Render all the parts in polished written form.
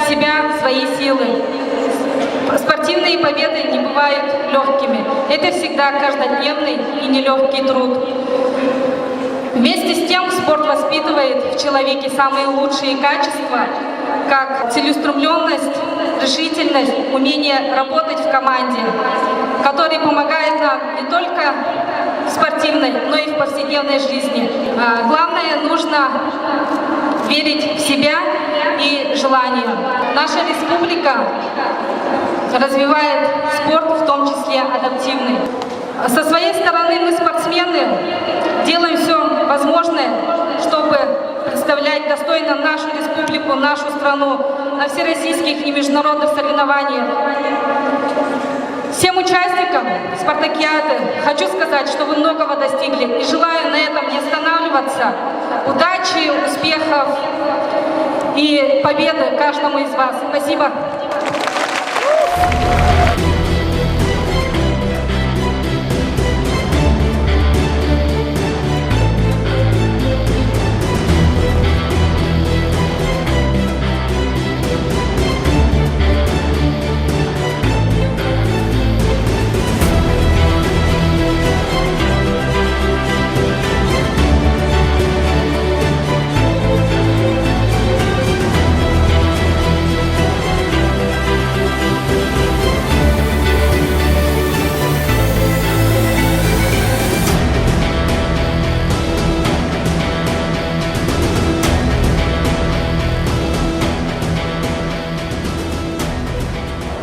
себя, свои силы. Спортивные победы не бывают легкими. Это всегда каждодневный и нелегкий труд. Вместе с тем спорт воспитывает в человеке самые лучшие качества, как целеустремленность, решительность, умение работать в команде, которые помогают нам не только в спортивной, но и в повседневной жизни. Главное, нужно верить в себя и желание. Наша республика развивает спорт, в том числе адаптивный. Со своей стороны мы, спортсмены, делаем все возможное, чтобы представлять достойно нашу республику, нашу страну на всероссийских и международных соревнованиях. Всем участникам спартакиады хочу сказать, что вы многого достигли, и желаю на этом не останавливаться. Удачи, успехов и победы каждому из вас. Спасибо.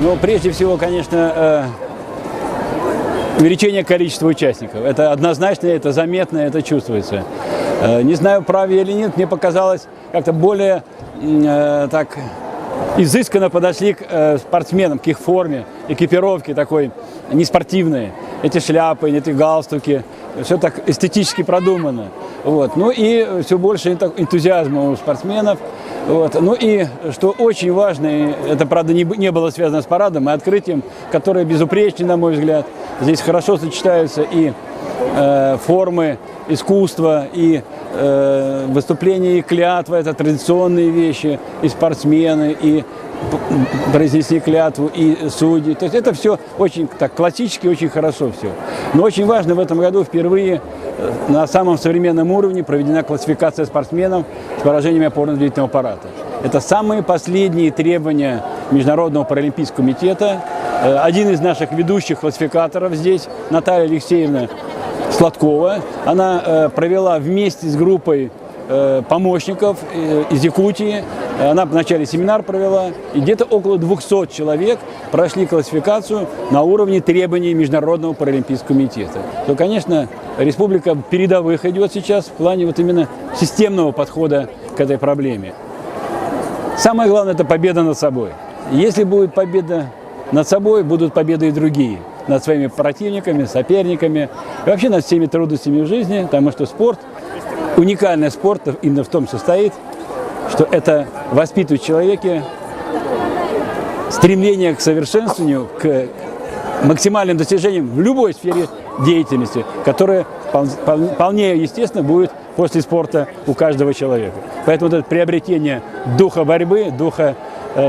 Ну, прежде всего, конечно, увеличение количества участников. Это однозначно, это заметно, это чувствуется. Не знаю, прав я или нет, мне показалось, как-то более так изысканно подошли к спортсменам, к их форме, экипировке такой неспортивной. Эти шляпы, эти галстуки, все так эстетически продумано. Вот. Ну и все больше энтузиазма у спортсменов. Вот. Ну и, что очень важно, это, правда, не было связано с парадом, и открытием, которое безупречное, на мой взгляд. Здесь хорошо сочетаются и формы искусства, и выступления, и клятва, это традиционные вещи, и спортсмены, и произнесли клятву, и судьи. То есть это все очень так классически, очень хорошо все. Но очень важно в этом году впервые на самом современном уровне проведена классификация спортсменов с поражениями опорно-двигательного аппарата. Это самые последние требования Международного паралимпийского комитета. Один из наших ведущих классификаторов здесь, Наталья Алексеевна Сладкова, она провела вместе с группой помощников из Якутии. Она вначале семинар провела, и где-то около 200 человек прошли классификацию на уровне требований Международного паралимпийского комитета. То, конечно, республика передовых идет сейчас в плане вот именно системного подхода к этой проблеме. Самое главное – это победа над собой. Если будет победа над собой, будут победы и другие. Над своими противниками, соперниками, и вообще над всеми трудностями в жизни, потому что спорт, уникальность спорта именно в том состоит, что это воспитывает в человеке стремление к совершенствованию, к максимальным достижениям в любой сфере деятельности, которая вполне естественно будет после спорта у каждого человека. Поэтому вот это приобретение духа борьбы, духа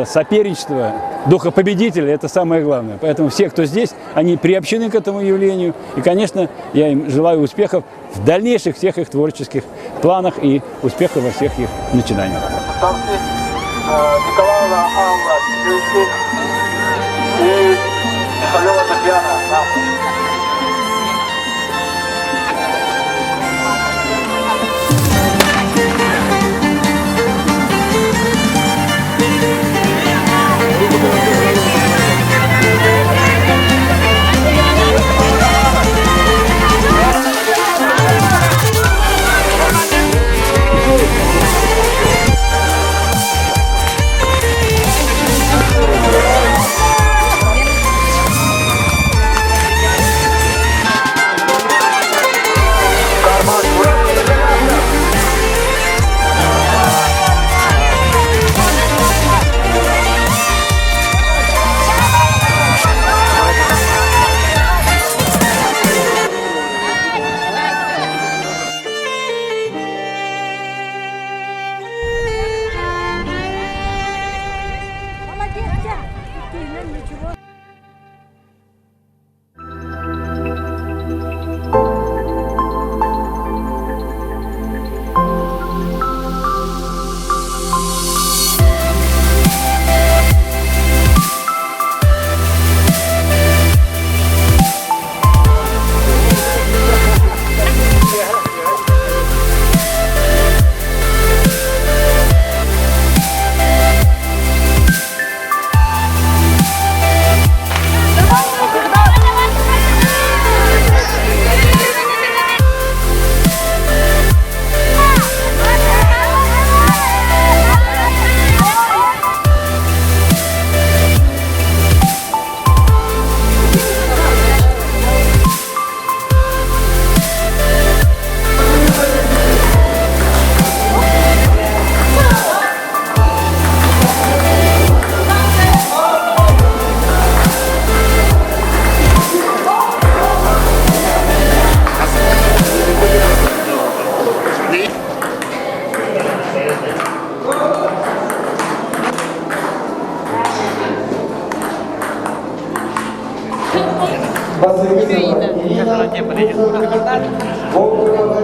соперничества, духа победителя – это самое главное. Поэтому все, кто здесь, они приобщены к этому явлению. И, конечно, я им желаю успехов в дальнейших всех их творческих планах и успехов во всех их начинаниях. Николаевна Анна и Михайлова Татьяна. Василиса Ирина, Волкова.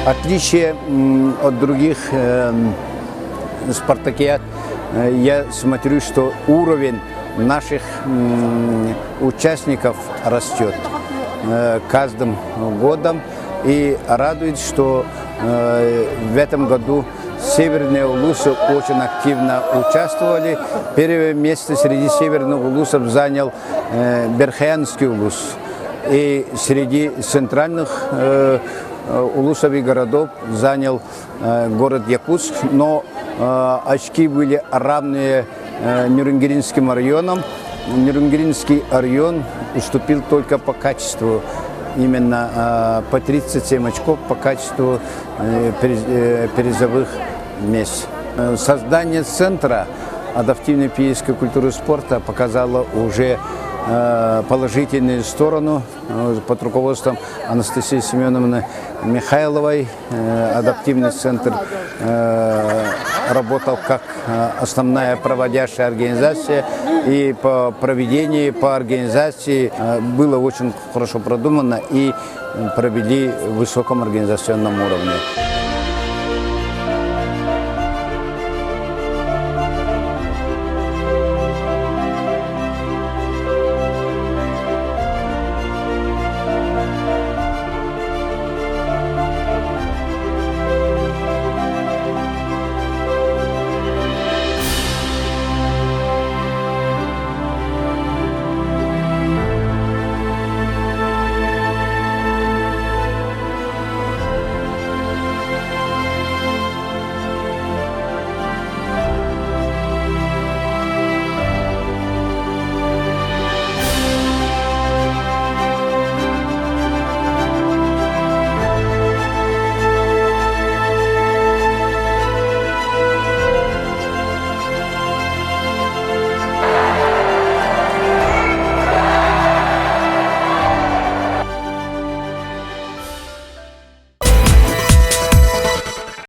Отличие от других спартакиад, я смотрю, что уровень наших участников растет. каждым годом. И радует, что в этом году северные улусы очень активно участвовали. Первое место среди северных улусов занял Берхаянский улус. И среди центральных улусов и городов занял город Якутск. Но очки были равные Нюрнбергским районам. Нюрнбергский район уступил только по качеству. Именно по 37 очков по качеству призовых мест. Создание центра адаптивной физической культуры и спорта показало уже положительную сторону под руководством Анастасии Семеновны Михайловой. Адаптивный центр работал как основная проводящая организация, и по проведению, по организации было очень хорошо продумано и провели в высоком организационном уровне.